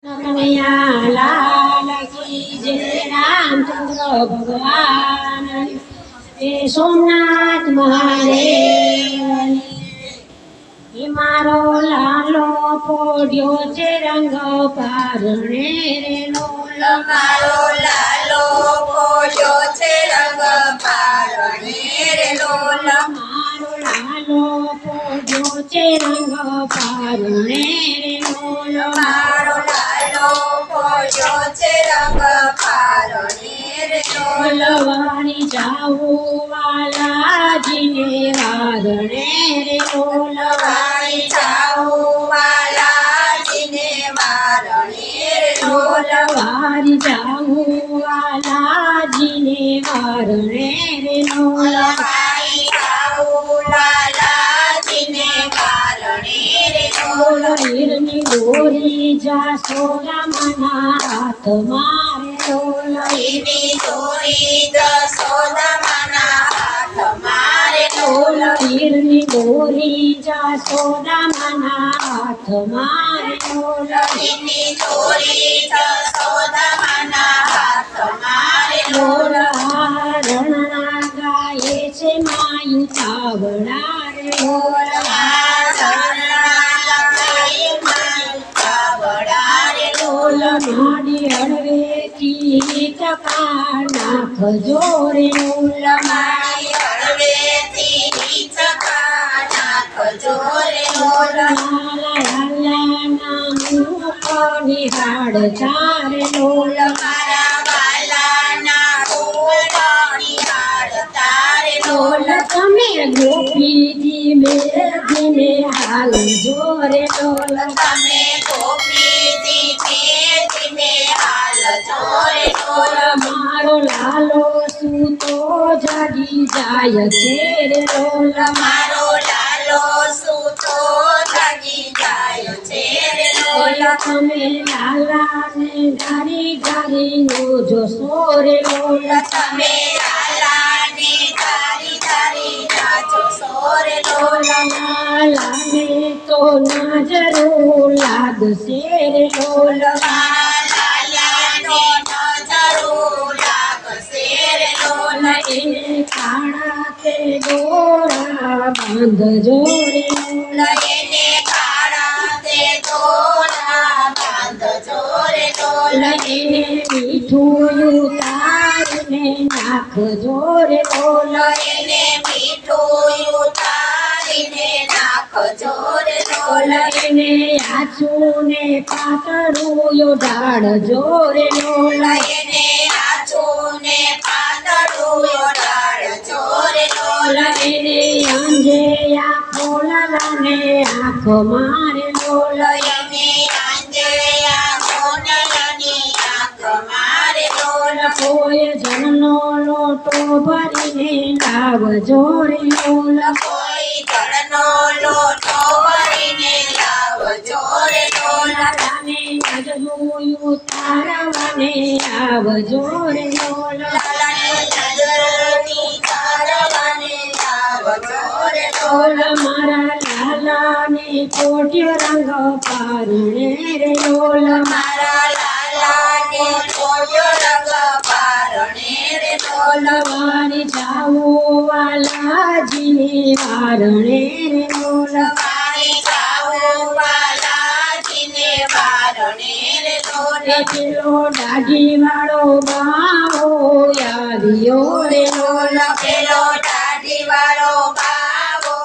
કનૈયા લાલ કી જય રામચંદ્ર ભગવાન એ સોમનાથ મહાદેવ એ મારો લાલો પોડ્યો છે રંગ પારણે રે લોલ મારો લાલો પોડ્યો છે રંગ પારણે રે લોલ મારો લાલો પોડ્યો છે રંગ પારણે રે લોલ મારો લાલો પોડ્યો છે રંગ પારણે રે લોલ વાળી જાવું વાલાજીને વારણે રે લોલ વાળી જાઉં વાલાજીને વારણે રે લોલ વારી જાવું વાલાજીને વારણે રે લોલ વાળી જાઉં વાલાજીને વારણે રે લોલ હીરની દોરી જાસોદા મના હાથ મારે લોલ એની દોરી જશોદામાના હાથ મારે લોલ હીરની દોરી જાસોદા મના હાથ મારે લોલ એની દોરી જશોદામાના હાથ મારે લોલ રણના ગાય છે માયુ તાવડા રે લોલ માડી હળવેથી ટકા નાખજો રે લોલ નિહાળ ચારે લોલ લોલ તમે ગોપીજી મેઘીને હાલ જોરે લોલ તમે ગોપીજી ભેટીને હાલ જોરે લોલ મારો લાલો સૂતો જાગી જાય છે રે લોલ મારો લાલો સૂતો જાગી જાય છે રે લોલ તમે લાલાને ગારી ગારી નો જોશો રે લોલ તમે લાલાને તારી તારી નાચો સોરે લોલ લાલાને તો નજરો લાગશે રે લોલ લાલાનો નજરો લાગશે રે લોલ એને કાળા તે દોરા બાંધજો રે લોલ એને કાળા તે દોરા બાંધજો રે લોલ એને મીઠું ઉતારીને નાખજો રે લોલ એને મીઠું ઉતારીને નાખજો રે લોલ એને આછું ને પાતળું ઢાળજો રે લોલ એને આછું ને પાતળું ઓઢાડજો રે લોલ એને આંધે આંખો લાલાને આંખ મારે લોલ એને આંજળિયા મોનલની આંખ મારે લોલ કોઈ જનનો લોટો ભરીને લાવજો રે લોલ કોઈ જળનો લોટો ભરીને લાવજો રે લોલ લાલાને નજરું ઉતારવાને આવજો રે લોલ લાલાને નજરની તારવાને લાવજો રે લોલ લોલ મારા લાલાને કોટ્યો રંગ પારણે રે લોલ મારા લાલાને કોયો રંગ પારણે રે લોલ વારી જાવું વાલાજીને વારણે રે લોલ મારી જાઉં વાલાજીને વારણે રે લોલ પેલો દાઢી વાળો બાવો આવ્યો રે લોલ પેલો દાઢીવાળો બાવો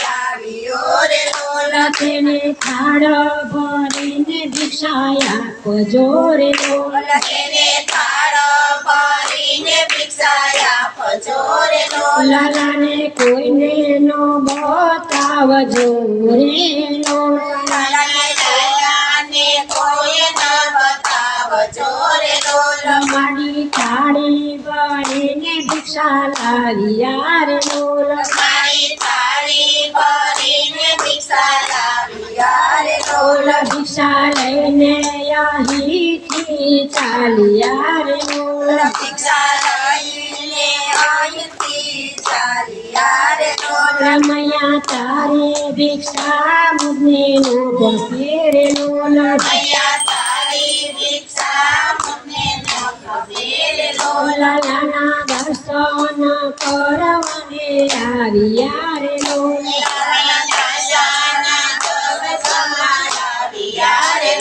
આવ્યો રે લોલ તેને થાળ ભરીને ભિક્ષા આપજો રે લોલ એને થાળ ભરીને ભિક્ષા આપજો રે લોલ લાલાને કોઈને નો બતાવજો રે લોલ લાલાને લાલાને કોઈ ન બતાવજો રે લોલ મારી થાળી ભરીને ભિક્ષા લાવ્યા રે લોલ મારી થાળી ભરીને ભિક્ષા લાવ્યા રે લોલ ભિક્ષા લઈને અહીંથી ચાલ્યા રે લોલ ભિક્ષા લઈને અહીંથી ચાલ્યા રે લોલ રમૈયા તારે ભિક્ષા મુજને નો ભસે રે લોલ અહીંયા વાળી દીક્ષા મને ન ખબર લોલા લાલાના દર્શન કરવાને આવ્યા રે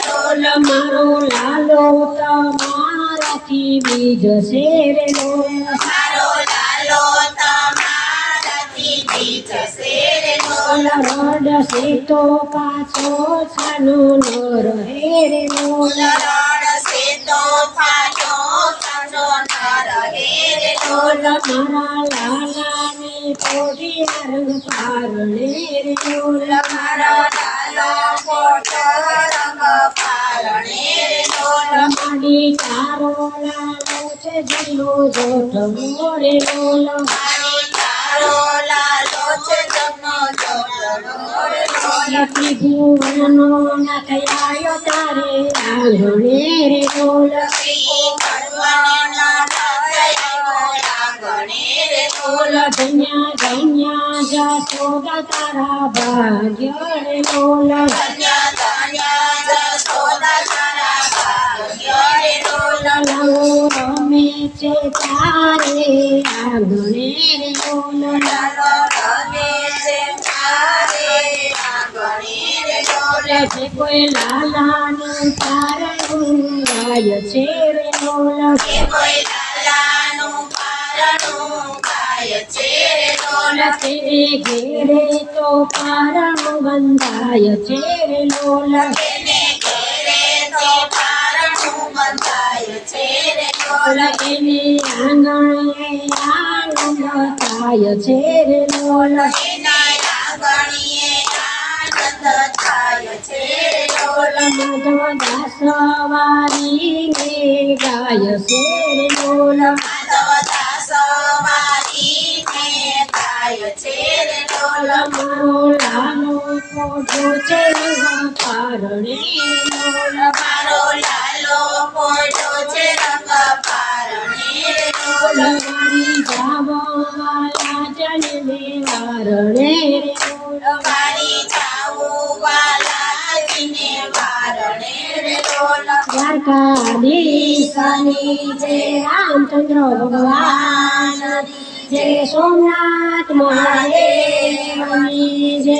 લોલા મારો લાલો તમારાથી બીજશે રે લોલા મારો લાલો તમારાથી બીજશે રે લોલા રડશે તો પાછો છાનો ન રહે રે લોલા રડશે તો પાછો છાનો ન રહે રે લોલા મારા લાલાની પોઢિયા રંગ પારણે રે લોલા મારો લાલો પોટો રંગ પારણે રે લોલા માડી તારો લાલો છે જનો જોઠ રે લોલા મારી તારો લાલો છે જમનો જોડનો રે લોલા લખી ભુવનનો નાથ આવ્યો તારે આંગણે રે લોલા શ્રી ભગવાનના નાથયો લાગણે રે લોલા ધન્યા ધન્યા જશોદા તારા ભાગ્ય રે લોલા ધન્ય ધન્ય જશોદા તારા ભાગ્ય રે લોલા લાલો રમે છે તારે આંગણે રે લોલા લાલો રમે છે તારે આંગણે રે લોલા જે કોઈ લાલાનું તારણું ગાય છે રે લોલા કે કોઈ લાલાનું પારણું ગાય છે રે લોલા તેરે ઘેરે તો પારણું બંધાય છે રે લોલા તેને ઘેરે તો પારણું બંધાય છે રે લોલા એને આંગણે આનંદ થાય છે રે લોલા એના આંગણીએ આનંદ થાય છે રે લોલા માધવ દાસ વારીને ગાય છે રે લોલા માધવ દાસ વારીને ગાય છે રે લોલા મારો લાલો પોઢો છે રંગ પારણે લોલા મારો લાલો પોટો છે રંગ પારણે રે લોલા મારી જાવવાલા જનને વારણે રે લોલા મારી જાવું વાલાજીને વારણે રે લોલા દ્વારકાધીશની જય રામચંદ્ર ભગવાન જય સોમનાથ મહાદેવની જય